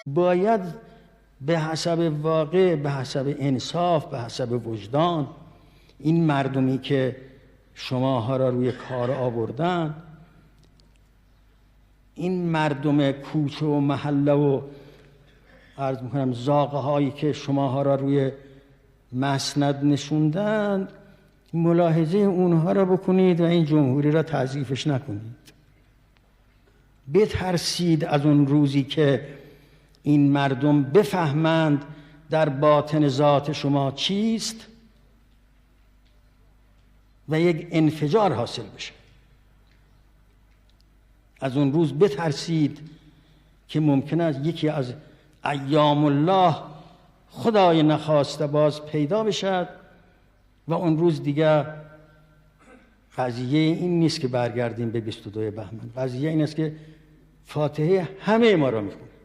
باید به حسب واقع، به حسب انصاف، به حسب وجدان این مردمی که شماها را روی کار آوردن، این مردم کوچه و محله و عرض میکنم زاغه هایی که شماها را روی مسند نشوندند، ملاحظه اونها را بکنید و این جمهوری را تضعیفش نکنید. بترسید از اون روزی که این مردم بفهمند در باطن ذات شما چیست و یک انفجار حاصل بشه. از اون روز بترسید که ممکن است یکی از ایام الله خدای نخواسته باز پیدا بشد و اون روز دیگه قضیه این نیست که برگردیم به 22 بهمن. قضیه این است که فاتحه همه ما را میخونه.